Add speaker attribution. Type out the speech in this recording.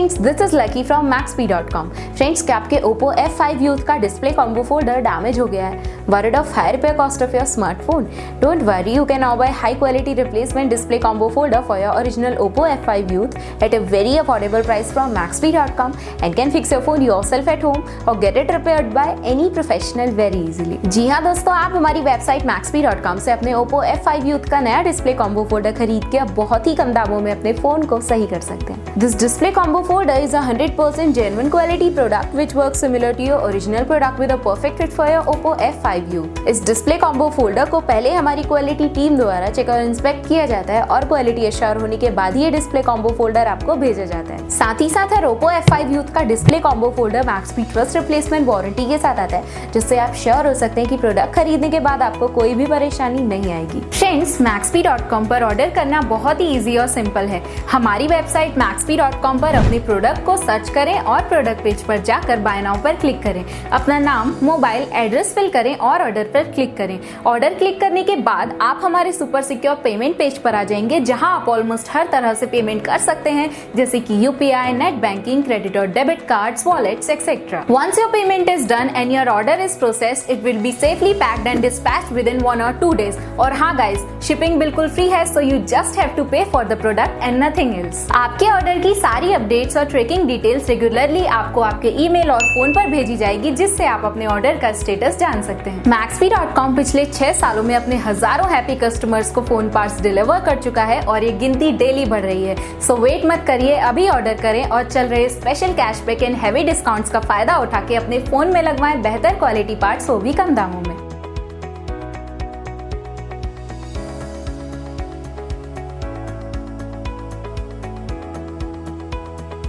Speaker 1: Friends, this is lucky from Maxbhi.com। Friends, क्या आपके Oppo F5 Youth का display combo folder damage हो गया है? Worried of high repair cost of your smartphone? Don't worry, you can now buy high quality replacement display combo folder for your original Oppo F5 Youth at a very affordable price from Maxbhi.com and can fix your phone yourself at home or get it repaired by any professional very easily। जी हाँ दोस्तों, आप हमारी website Maxbhi.com से अपने Oppo F5 Youth का नया display combo folder खरीद के अब बहुत ही कम दामों में अपने फोन को सही कर सकते हैं। This display combo folder is a 100% genuine quality product which works similar to your original product with a perfect fit for your Oppo F5 Youth। इस डिस्प्ले कॉम्बो फोल्डर को पहले हमारी क्वालिटी टीम द्वारा चेक और inspect किया जाता है और क्वालिटी एश्योर होने के बाद ही ये डिस्प्ले कॉम्बो फोल्डर आपको भेजा जाता है। साथ ही साथ Oppo F5 Youth का display combo folder Maxbhi trust replacement warranty के साथ आता है, जिससे आप श्योर हो सकते हैं कि प्रोडक्ट खरीदने के बाद आपको कोई भी परेशानी नहीं आएगी। फ्रेंड्स, Maxbhi.com पर ऑर्डर करना बहुत ही इजी और सिंपल है। हमारी वेबसाइट Maxbhi.com पर अपने प्रोडक्ट को सर्च करें और प्रोडक्ट पेज पर जाकर बाय नाउ पर क्लिक करें। अपना नाम, मोबाइल एड्रेस फिल करें और ऑर्डर पर क्लिक करें। ऑर्डर क्लिक करने के बाद आप हमारे सुपर सिक्योर पेमेंट पेज पर आ जाएंगे, जहां आप ऑलमोस्ट हर तरह से पेमेंट कर सकते हैं, जैसे कि यूपीआई, नेट बैंकिंग, क्रेडिट और debit cards, wallets etcetera. Once your payment is done and your order is processed, it will be safely packed and dispatched within 1 or 2 days। और हाँ गाइस, शिपिंग बिल्कुल free है, so you just have to pay for the product and nothing else. आपके order की सारी updates और tracking details regularly आपको आपके ईमेल और फोन पर भेजी जाएगी, जिससे आप अपने ऑर्डर का स्टेटस जान सकते हैं। Maxbhi.com पिछले 6 सालों में अपने हजारों हैप्पी कस्टमर्स को फोन पार्ट्स डिलीवर कर चुका है और ये गिनती डेली बढ़ रही है। सो वेट मत करिए, अभी ऑर्डर करें और चल रहे special cashback and heavy discounts का फायदा उठा के अपने फोन में लगवाएं बेहतर क्वालिटी पार्ट्स, वो भी कम दामों में।